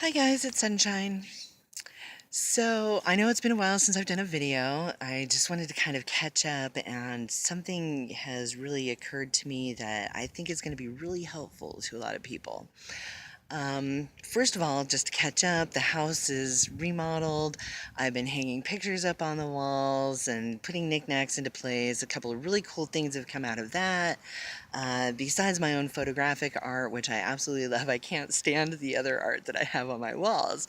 Hi guys, it's Sunshine. So I know it's been a while since I've done a video. I just wanted to kind of catch up, and something has really occurred to me that I think is going to be really helpful to a lot of people. First of all, just to catch up, the house is remodeled. I've been hanging pictures up on the walls and putting knickknacks into place. A couple of really cool things have come out of that. Besides my own photographic art, which I absolutely love, I can't stand the other art that I have on my walls,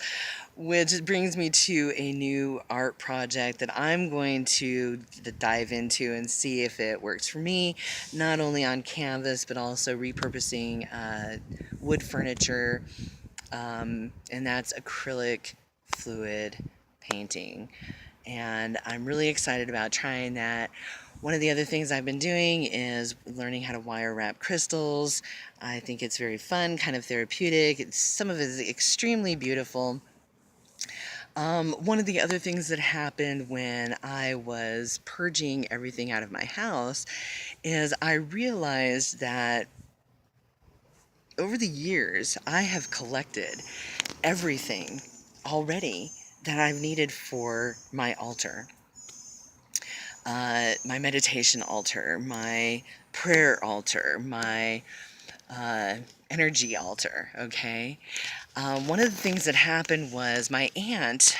which brings me to a new art project that I'm going to dive into and see if it works for me, not only on canvas, but also repurposing wood furniture, and that's acrylic fluid painting. And I'm really excited about trying that. One of the other things I've been doing is learning how to wire wrap crystals. I think it's very fun, kind of therapeutic. Some of it is extremely beautiful. One of the other things that happened when I was purging everything out of my house is I realized that over the years I have collected everything already that I've needed for my altar. My meditation altar, my prayer altar, my energy altar, okay? One of the things that happened was my aunt,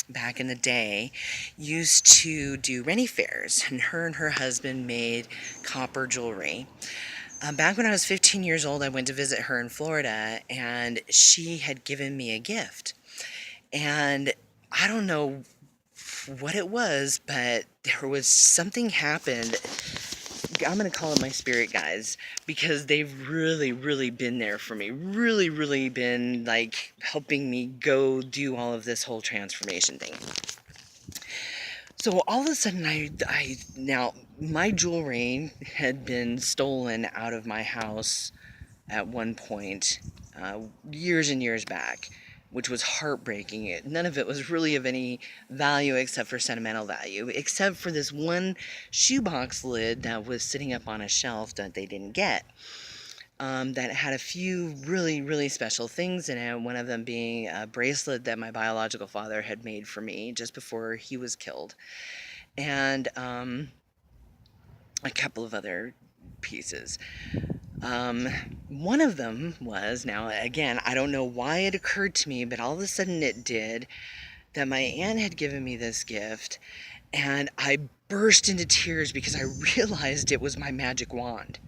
back in the day, used to do Rennie fairs, and her husband made copper jewelry. Back when I was 15 years old, I went to visit her in Florida, and she had given me a gift. And I don't know what it was, but there was something happened. I'm going to call it my spirit guides, because they've really been there for me. Really been like helping me go do all of this whole transformation thing. So all of a sudden, now my jewelry had been stolen out of my house at one point, years and years back, which was heartbreaking. None of it was really of any value except for sentimental value, except for this one shoebox lid that was sitting up on a shelf that they didn't get. That had a few really special things in it, one of them being a bracelet that my biological father had made for me just before he was killed, and a couple of other pieces. Um, One of them was, now again, I don't know why it occurred to me, but all of a sudden it did, that my aunt had given me this gift, and I burst into tears because I realized it was my magic wand.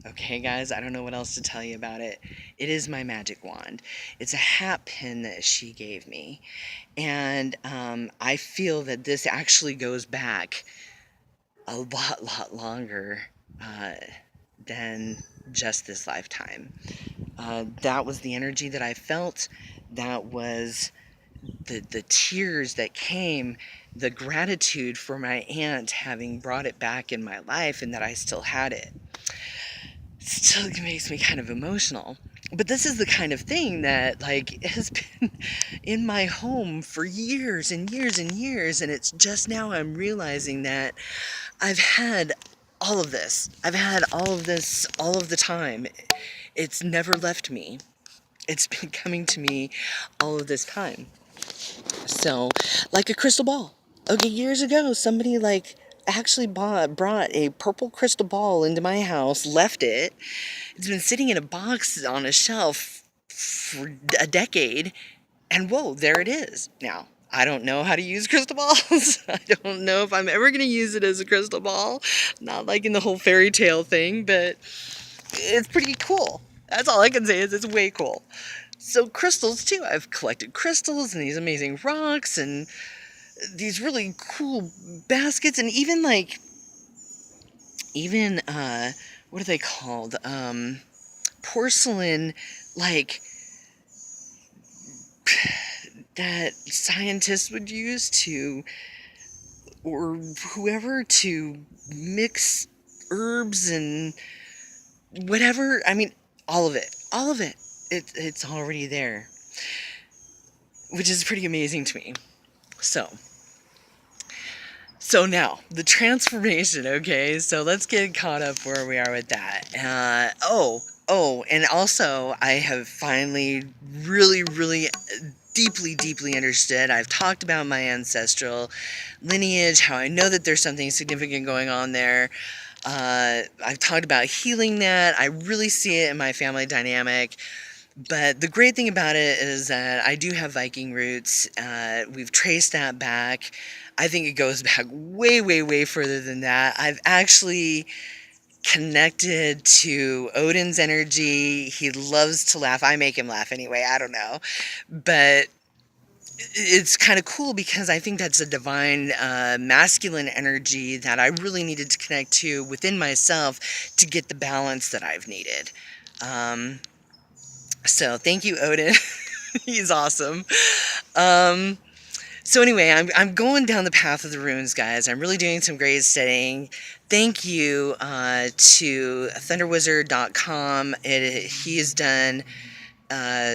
Okay, guys, I don't know what else to tell you about it. It is my magic wand. It's a hat pin that she gave me, and I feel that this actually goes back a lot longer uh, than just this lifetime. That was the energy that I felt. That was the tears that came, the gratitude for my aunt having brought it back in my life and that I still had it. Still makes me kind of emotional. But this is the kind of thing that like has been in my home for years and years and years, and it's just now I'm realizing that I've had all of this. I've had all of this all of the time. It's never left me. It's been coming to me all of this time. So, like a crystal ball. Okay, years ago, somebody like actually brought a purple crystal ball into my house, left it. It's been sitting in a box on a shelf for a decade, and whoa, there it is. Now, I don't know how to use crystal balls. I don't know if I'm ever going to use it as a crystal ball. Not like in the whole fairy tale thing, but it's pretty cool. That's all I can say is it's way cool. So crystals too. I've collected crystals and these amazing rocks and these really cool baskets, and even like what are they called? Porcelain, like that scientists would use to, or whoever, to mix herbs and whatever. I mean, all of it. All of it. It's already there, which is pretty amazing to me. So, so now the transformation. Okay, so let's get caught up where we are with that. Oh, and also I have finally really deeply understood. I've talked about my ancestral lineage, how I know that there's something significant going on there. I've talked about healing that. I really see it in my family dynamic. But the great thing about it is that I do have Viking roots. We've traced that back. I think it goes back way further than that. I've actually connected to Odin's energy. He loves to laugh. I make him laugh anyway. I don't know. But it's kind of cool because I think that's a divine masculine energy that I really needed to connect to within myself to get the balance that I've needed. Um, so thank you, Odin. He's awesome. Um, so anyway, I'm going down the path of the runes, guys. I'm really doing some great studying. Thank you to thunderwizard.com. He has done uh,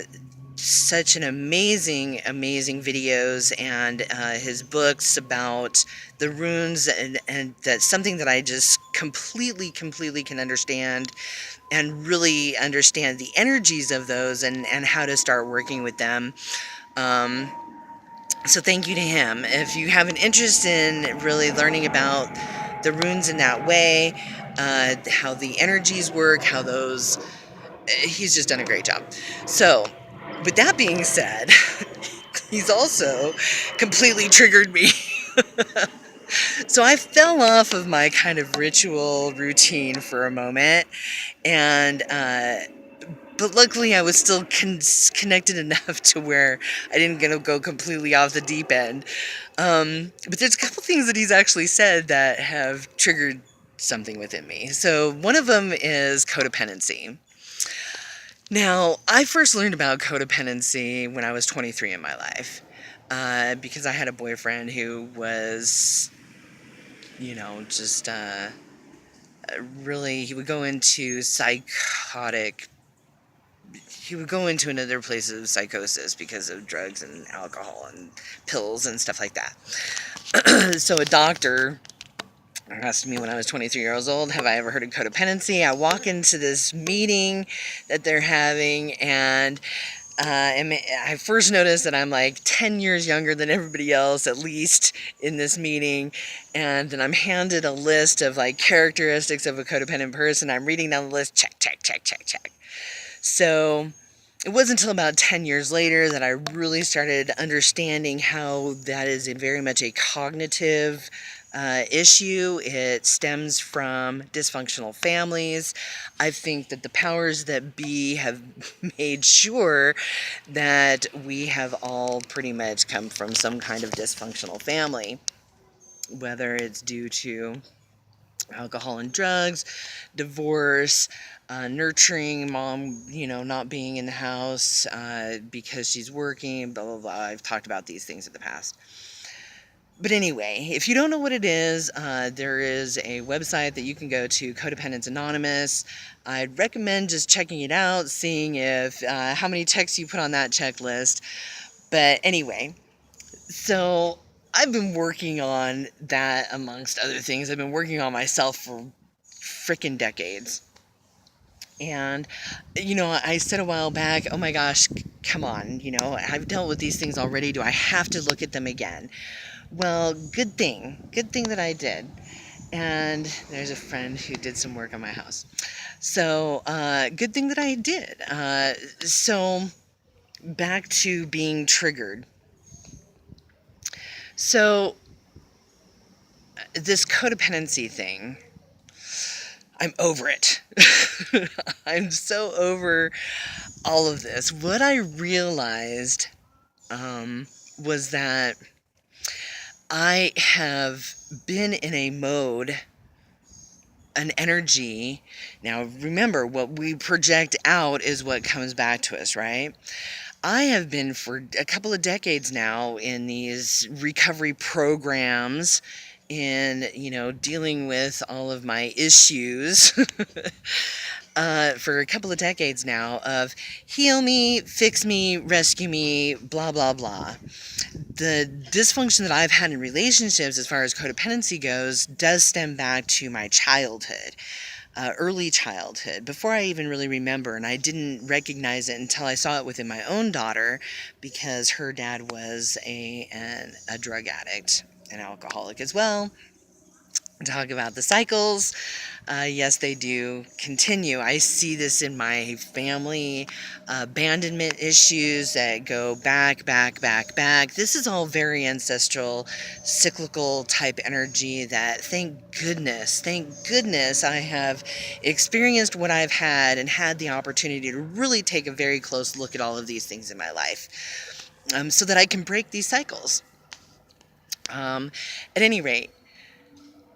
such an amazing videos, and his books about the runes, and that's something that I just completely can understand, and really understand the energies of those, and how to start working with them. Um, so thank you to him. If you have an interest in really learning about the runes in that way, how the energies work, how those, he's just done a great job. So, with that being said, he's also completely triggered me. So I fell off of my kind of ritual routine for a moment, and but luckily I was still connected enough to where I didn't go completely off the deep end. But there's a couple things that he's actually said that have triggered something within me. So one of them is codependency. Now, I first learned about codependency when I was 23 in my life, because I had a boyfriend who was, just really, he would go into psychotic, he would go into another place of psychosis because of drugs and alcohol and pills and stuff like that. So a doctor asked me when I was 23 years old, have I ever heard of codependency? I walk into this meeting that they're having, and I first noticed that I'm like 10 years younger than everybody else, at least in this meeting. And then I'm handed a list of like characteristics of a codependent person. I'm reading down the list, check. So it wasn't until about 10 years later that I really started understanding how that is very much a cognitive issue. It stems from dysfunctional families. I think that the powers that be have made sure that we have all pretty much come from some kind of dysfunctional family, whether it's due to alcohol and drugs, divorce, nurturing mom, not being in the house because she's working, blah, blah, blah. I've talked about these things in the past. But anyway, if you don't know what it is, there is a website that you can go to, Codependence Anonymous. I'd recommend just checking it out, seeing if how many checks you put on that checklist. But anyway, so I've been working on that amongst other things. I've been working on myself for freaking decades. And, I said a while back, oh my gosh, come on, I've dealt with these things already. Do I have to look at them again? Well, good thing that I did. And there's a friend who did some work on my house. So, good thing that I did. So, back to being triggered. So, this codependency thing, I'm over it. I'm so over all of this. What I realized was that I have been in a mode, an energy. Now, remember, what we project out is what comes back to us, right? I have been for a couple of decades now in these recovery programs, in, dealing with all of my issues for a couple of decades now of heal me, fix me, rescue me, blah, blah, blah. The dysfunction that I've had in relationships as far as codependency goes does stem back to my childhood. early childhood, before I even really remember, and I didn't recognize it until I saw it within my own daughter, because her dad was a drug addict, an alcoholic as well. Talk about the cycles. Yes, they do continue. I see this in my family, abandonment issues that go back, back, back, back. This is all very ancestral, cyclical type energy that, thank goodness, I have experienced what I've had and had the opportunity to really take a very close look at all of these things in my life, so that I can break these cycles. At any rate,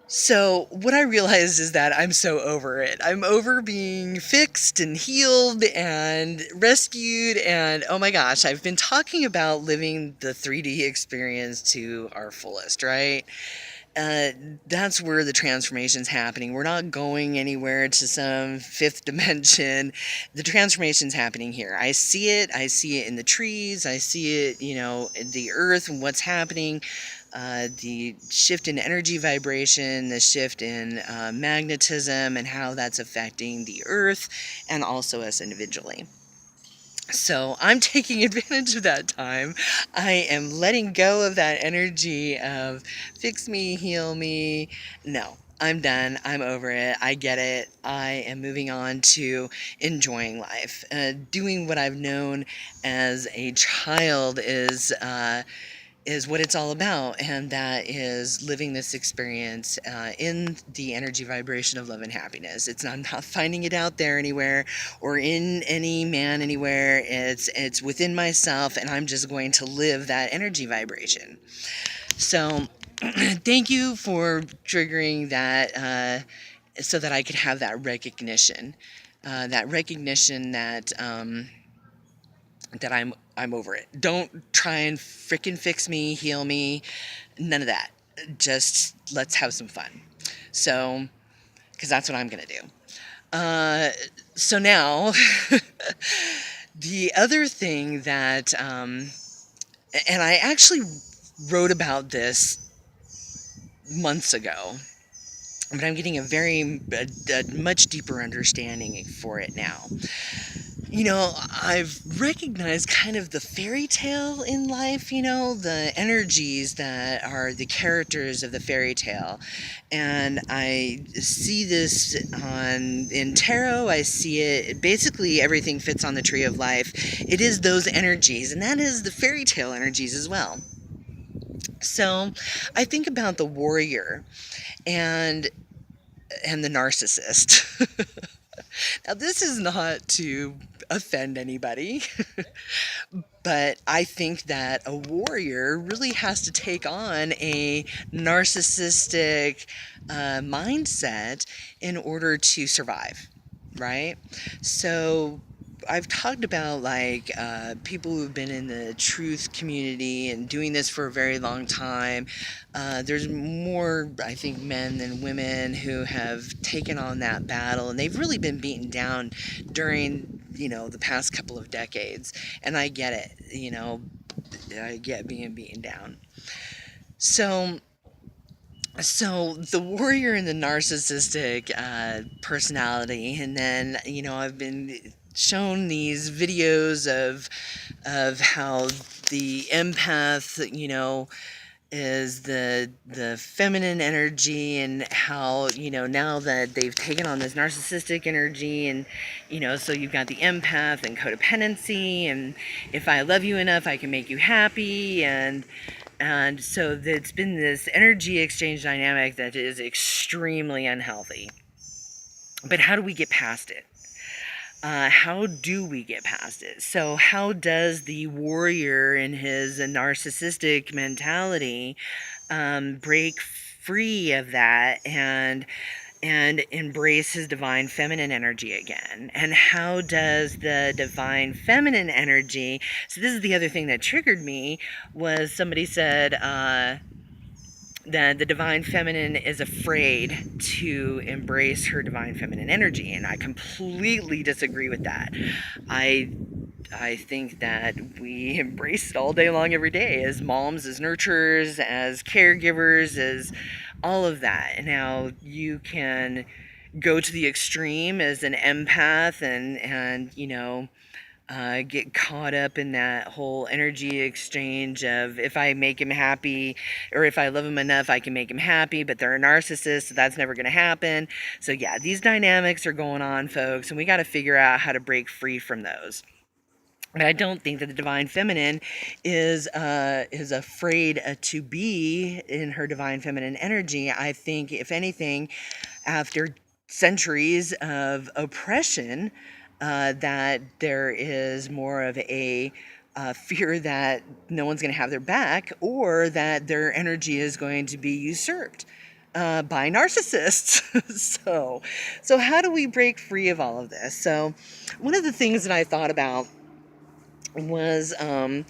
so, what I realized is that I'm so over it. I'm over being fixed and healed and rescued. And oh my gosh, I've been talking about living the 3D experience to our fullest, right? Uh, that's where the transformation's happening. We're not going anywhere to some fifth dimension. The transformation's happening here. I see it. I see it in the trees. I see it, in the earth and what's happening. The shift in energy vibration, the shift in magnetism, and how that's affecting the earth and also us individually. So I'm taking advantage of that time. I am letting go of that energy of fix me, heal me. No, I'm done. I'm over it. I get it. I am moving on to enjoying life. Doing what I've known as a child is what it's all about, and that is living this experience in the energy vibration of love and happiness. I'm not finding it out there anywhere or in any man anywhere. It's within myself, and I'm just going to live that energy vibration. So thank you for triggering that, so that I could have that recognition, that I'm over it. Don't try and frickin' fix me, heal me, none of that. Just let's have some fun. So, because that's what I'm gonna do. So now, the other thing that, and I actually wrote about this months ago, but I'm getting a much deeper understanding for it now. I've recognized kind of the fairy tale in life, the energies that are the characters of the fairy tale. And I see this in tarot. I see it, basically everything fits on the tree of life. It is those energies, and that is the fairy tale energies as well. So I think about the warrior and the narcissist. Now, this is not to offend anybody, but I think that a warrior really has to take on a narcissistic mindset in order to survive, right? So I've talked about people who've been in the truth community and doing this for a very long time. There's more, I think, men than women who have taken on that battle, and they've really been beaten down during, the past couple of decades. And I get it, I get being beaten down. So the warrior and the narcissistic personality, and then I've been shown these videos of how the empath is the feminine energy, and how now that they've taken on this narcissistic energy, and so you've got the empath and codependency, and if I love you enough I can make you happy, and so it's been this energy exchange dynamic that is extremely unhealthy. But how do we get past it? How do we get past it? So how does the warrior in his narcissistic mentality break free of that and embrace his divine feminine energy again? And how does the divine feminine energy, so this is the other thing that triggered me, was somebody said that the divine feminine is afraid to embrace her divine feminine energy, and I completely disagree with that. I think that we embrace it all day long, every day, as moms, as nurturers, as caregivers, as all of that. Now, you can go to the extreme as an empath and get caught up in that whole energy exchange of if I make him happy or if I love him enough, I can make him happy, but they're a narcissist, so that's never going to happen. So, yeah, these dynamics are going on, folks, and we got to figure out how to break free from those. But I don't think that the divine feminine is afraid to be in her divine feminine energy. I think, if anything, after centuries of oppression, that there is more of a fear that no one's going to have their back or that their energy is going to be usurped by narcissists. so how do we break free of all of this? So one of the things that I thought about was a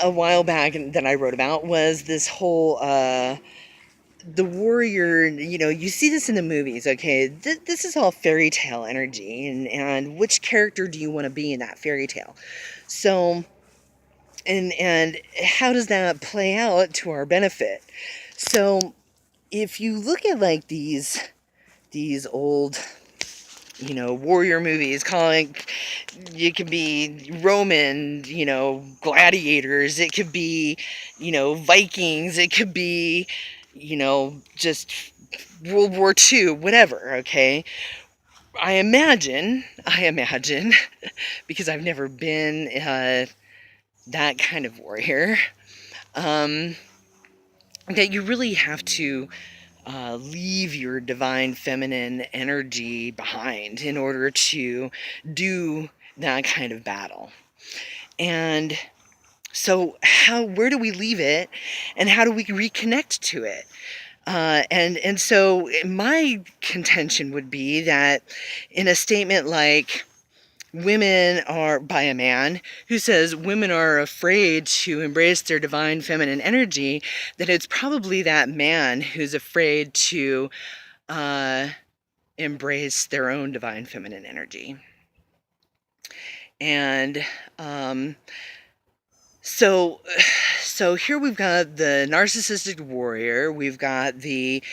while back that I wrote about was this whole the warrior. You see this in the movies. Okay, this is all fairy tale energy, and which character do you want to be in that fairy tale? So and how does that play out to our benefit? So if you look at like these old warrior movies, calling it could be Roman, gladiators, it could be, Vikings, it could be, just World War II, whatever, okay? I imagine, because I've never been that kind of warrior, that you really have to leave your divine feminine energy behind in order to do that kind of battle. And so where do we leave it and how do we reconnect to it? And so my contention would be that in a statement like women are, by a man who says women are afraid to embrace their divine feminine energy, that it's probably that man who's afraid to embrace their own divine feminine energy. And so here we've got the narcissistic warrior, we've got the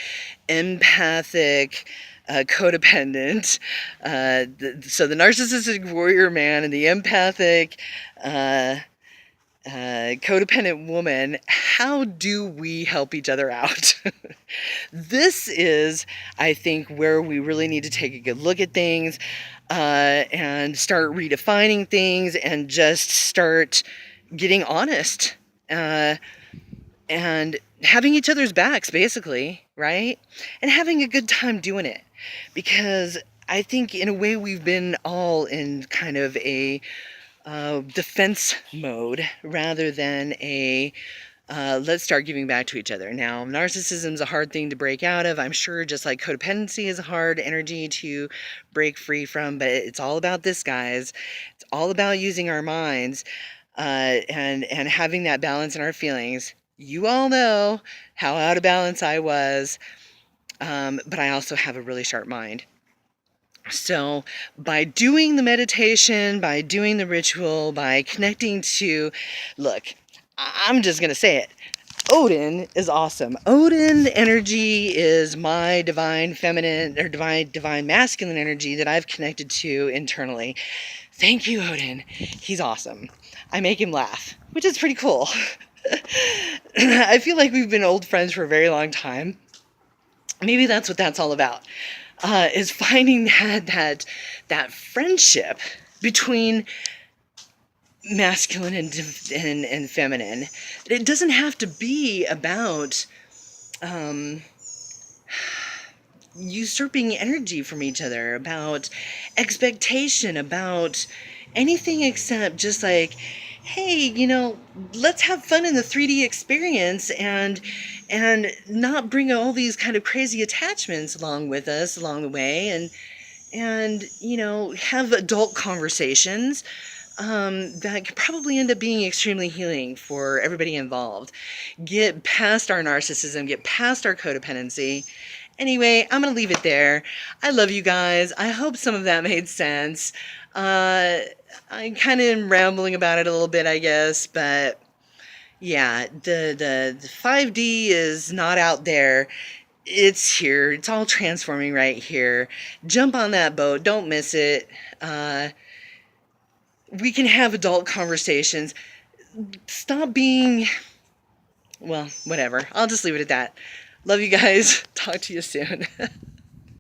empathic codependent, so the narcissistic warrior man and the empathic codependent woman. How do we help each other out? This is, I think, where we really need to take a good look at things and start redefining things and just start getting honest and having each other's backs, basically, right? And having a good time doing it. Because I think, in a way, we've been all in kind of a defense mode rather than a let's start giving back to each other. Now, narcissism is a hard thing to break out of. I'm sure just like codependency is a hard energy to break free from, but it's all about this, guys. It's all about using our minds and having that balance in our feelings. You all know how out of balance I was, but I also have a really sharp mind. So by doing the meditation, by doing the ritual, by connecting to, look, I'm just going to say it. Odin is awesome. Odin energy is my divine feminine or divine masculine energy that I've connected to internally. Thank you, Odin. He's awesome. I make him laugh, which is pretty cool. I feel like we've been old friends for a very long time. Maybe that's what that's all about. Is finding that friendship between masculine and feminine. It doesn't have to be about usurping energy from each other, about expectation, about anything except just like, hey, let's have fun in the 3D experience and not bring all these kind of crazy attachments along with us along the way, and have adult conversations that could probably end up being extremely healing for everybody involved. Get past our narcissism, get past our codependency. Anyway, I'm going to leave it there. I love you guys. I hope some of that made sense. I kind of am rambling about it a little bit, I guess, but yeah, the 5D is not out there. it's here. It's all transforming right here. Jump on that boat. Don't miss it. We can have adult conversations. Stop being, well, whatever. I'll just leave it at that. Love you guys. Talk to you soon.